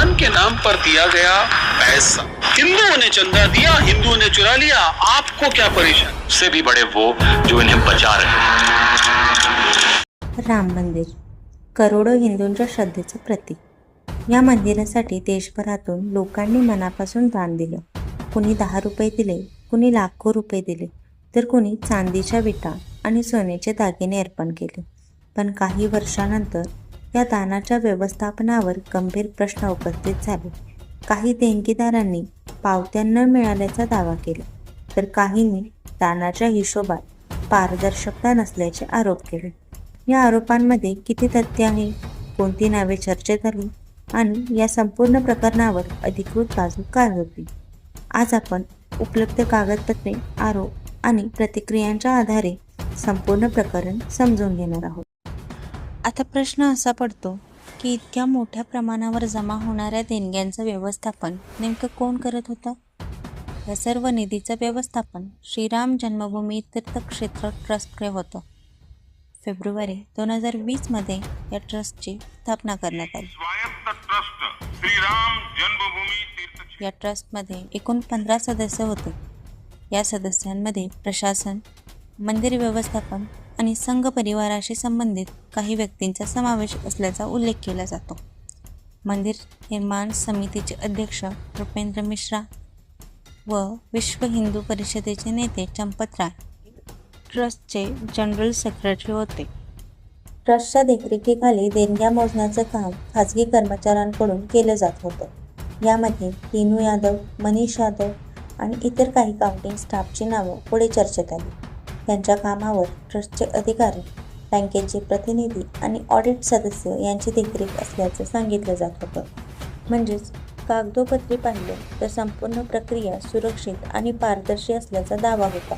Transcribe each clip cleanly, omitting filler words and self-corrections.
दान के नाम पर दिया गया पैसा। हिंदुओं ने चंदा दिया, हिंदुओं ने चुरा लिया, आपको क्या परेशान? से भी बड़े वो जो इन्हें बचा रहे हैं। राम मंदिर करोडो हिंदूंच्या श्रद्धेचं प्रतीक. या मंदिरासाठी देशभरातून लोकांनी मनापासून दान दिलं. कुणी 10 रुपये दिले, कुणी लाखो रुपये दिले, तर कुणी चांदीच्या विटा आणि सोन्याचे दागिने अर्पण केले. पण काही वर्षानंतर या दानाच्या व्यवस्थापनावर गंभीर प्रश्न उपस्थित झाले. काही देणगीदारांनी पावत्या न मिळाल्याचा दावा केला, तर काहींनी दानाच्या हिशोबात पारदर्शकता नसल्याचे आरोप केले. या आरोपांमध्ये किती तथ्य आहे, कोणती नावे चर्चेत आली आणि या संपूर्ण प्रकरणावर अधिकृत बाजू काय होती, आज आपण उपलब्ध कागदपत्रे, आरोप आणि प्रतिक्रियांच्या आधारे संपूर्ण प्रकरण समजून घेणार आहोत. आता प्रश्न असा पडतो की इतक्या मोठ्या प्रमाणावर जमा होणाऱ्या देणग्यांचं व्यवस्थापन नेमकं कोण करत होतं? या सर्व निधीचं व्यवस्थापन श्रीराम जन्मभूमी तीर्थक्षेत्र ट्रस्टकडे होतं. फेब्रुवारी 2020 मध्ये या ट्रस्टची स्थापना करण्यात आली. या ट्रस्टमध्ये एकूण 15 सदस्य होते. या सदस्यांमध्ये प्रशासन, मंदिर व्यवस्थापन आणि संघ परिवाराशी संबंधित काही व्यक्तींचा समावेश असल्याचा उल्लेख केला जातो. मंदिर निर्माण समितीचे अध्यक्ष रुपेंद्र मिश्रा व विश्व हिंदू परिषदेचे नेते चंपत राय ट्रस्टचे जनरल सेक्रेटरी होते. ट्रस्टच्या देखरेखीखाली देणग्या मोजण्याचं काम खाजगी कर्मचाऱ्यांकडून केलं जात होतं. यामध्ये टीनू यादव, मनीष यादव आणि इतर काही काउंटिंग स्टाफची नावं पुढे चर्चेत आली. त्यांच्या कामावर ट्रस्टचे अधिकारी, बँकेचे प्रतिनिधी आणि ऑडिट सदस्य यांची देखरेख असल्याचं सांगितलं जात होतं. म्हणजेच कागदोपत्री पाहिलं तर संपूर्ण प्रक्रिया सुरक्षित आणि पारदर्शी असल्याचा दावा होता.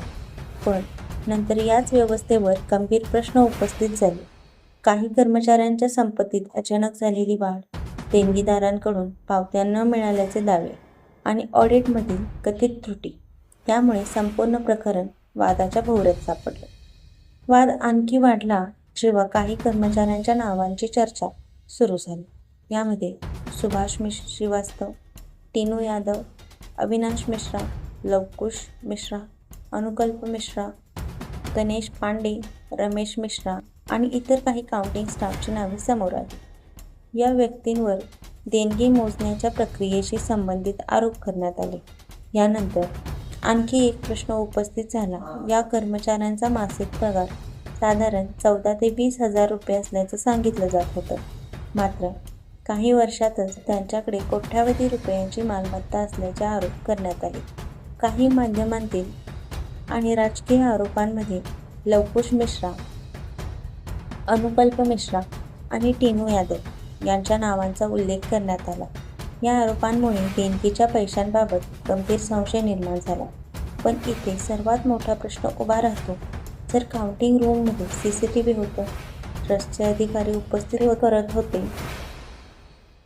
पण नंतर याच व्यवस्थेवर गंभीर प्रश्न उपस्थित झाले. काही कर्मचाऱ्यांच्या संपत्तीत अचानक झालेली वाढ, देणगीदारांकडून पावत्या न मिळाल्याचे दावे आणि ऑडिटमधील कथित त्रुटी यामुळे संपूर्ण प्रकरण वादाच्या भोवऱ्यात सापडलं. वाद आणखी वाढला जेव्हा काही कर्मचाऱ्यांच्या नावांची चर्चा सुरू झाली. यामध्ये सुभाष श्रीवास्तव, टीनू यादव, अविनाश मिश्रा, लवकुश मिश्रा, अनुकल्प मिश्रा, गणेश पांडे, रमेश मिश्रा आणि इतर काही काउंटिंग स्टाफची नावे समोर आली. या व्यक्तींवर देणगी मोजण्याच्या प्रक्रियेशी संबंधित आरोप करण्यात आले. यानंतर आणखी एक प्रश्न उपस्थित झाला. या कर्मचाऱ्यांचा मासिक पगार साधारण 14 ते 20 हजार रुपये असल्याचं सांगितलं जात होतं. मात्र काही वर्षातच त्यांच्याकडे कोट्यावधी रुपयांची मालमत्ता असल्याचे आरोप करण्यात आले. काही माध्यमांतील आणि राजकीय आरोपांमध्ये लवकुश मिश्रा, अनुकल्प मिश्रा आणि टीनू यादव यांच्या नावांचा उल्लेख करण्यात आला. या आरोपांमुळे देणगीच्या पैशांबाबत गंभीर संशय निर्माण झाला. पण इथे सर्वात मोठा प्रश्न उभा राहतो, जर काउंटिंग रूममध्ये CCTV होतं, ट्रस्टचे अधिकारी उपस्थित करत होते,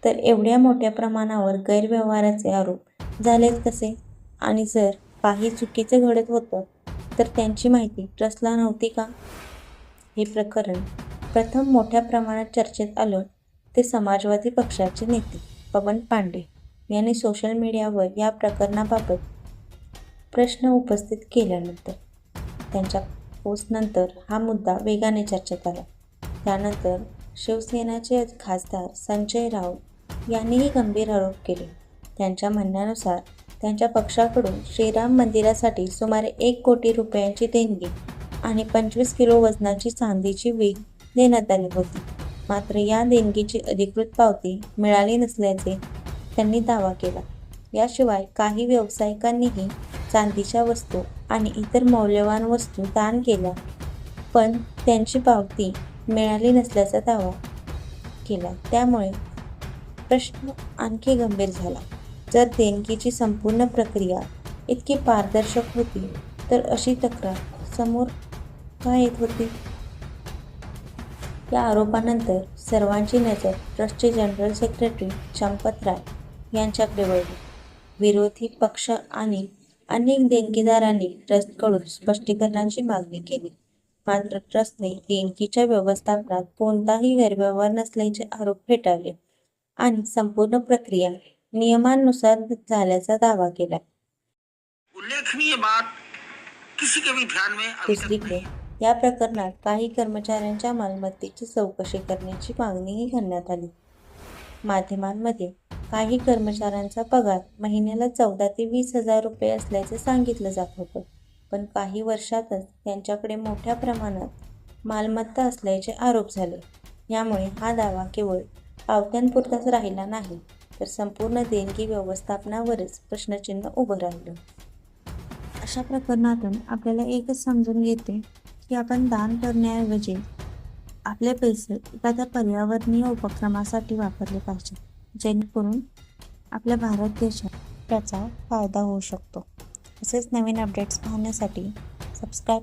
तर एवढ्या मोठ्या प्रमाणावर गैरव्यवहाराचे आरोप झालेच कसे? आणि जर काही चुकीचे घडत होतं तर त्यांची माहिती ट्रस्टला नव्हती का? हे प्रकरण प्रथम मोठ्या प्रमाणात चर्चेत आलं ते समाजवादी पक्षाचे नेते पवन पांडे यांनी सोशल मीडियावर या प्रकरणाबाबत प्रश्न उपस्थित केल्यानंतर. त्यांच्या पोस्टनंतर हा मुद्दा वेगाने चर्चेत आला. त्यानंतर शिवसेनेचे खासदार संजय राऊत यांनीही गंभीर आरोप केले. त्यांच्या म्हणण्यानुसार त्यांच्या पक्षाकडून श्रीराम मंदिरासाठी सुमारे 1 कोटी रुपयांची देणगी आणि 25 किलो वजनाची चांदीची वीट देण्यात आली होती. मात्र या देणगीची अधिकृत पावती मिळाली नसल्याचे त्यांनी दावा केला. याशिवाय काही व्यावसायिकांनीही चांदीच्या वस्तू आणि इतर मौल्यवान वस्तू दान केल्या, पण त्यांची पावती मिळाली नसल्याचा दावा केला. त्यामुळे प्रश्न आणखी गंभीर झाला. जर देणगीची संपूर्ण प्रक्रिया इतकी पारदर्शक होती तर अशी तक्रार समोर का येत होती? या आरोपानंतर सर्वांची नजर ट्रस्टचे जनरल सेक्रेटरी चंपत राय यांच्याकडे वळली. विरोधी पक्ष आणि अनेक देणगीदारांनी ट्रस्टकडून स्पष्टीकरणाची मागणी केली. मात्र ट्रस्टने देणगीच्या व्यवस्थापनात कोणताही गैरव्यवहार नसल्याचे आरोप फेटाळले आणि संपूर्ण प्रक्रिया नियमानुसार झाल्याचा दावा केला. उल्लेखनीय बात किसी के भी ध्यान में अभी तक दुसरीकडे या प्रकरणात काही कर्मचाऱ्यांच्या मालमत्तेची चौकशी करण्याची मागणीही करण्यात आली. माध्यमांमध्ये काही कर्मचाऱ्यांचा पगार महिन्याला 14,000 ते 20,000 रुपये असल्याचे सांगितलं जात होतं. पण काही वर्षातच त्यांच्याकडे मोठ्या प्रमाणात मालमत्ता असल्याचे आरोप झाले. यामुळे हा दावा केवळ पावत्यांपुरताच राहिला नाही, तर संपूर्ण देणगी व्यवस्थापनावरच प्रश्नचिन्ह उभं राहिलं. अशा प्रकरणातून आपल्याला एकच समजून येते की आपण दान करण्याऐवजी आपले पैसे एखाद्या पर्यावरणीय उपक्रमासाठी वापरले पाहिजे, जेणेकरून आपल्या भारत देशात त्याचा फायदा होऊ शकतो. असेच नवीन अपडेट्स पाहण्यासाठी सबस्क्राईब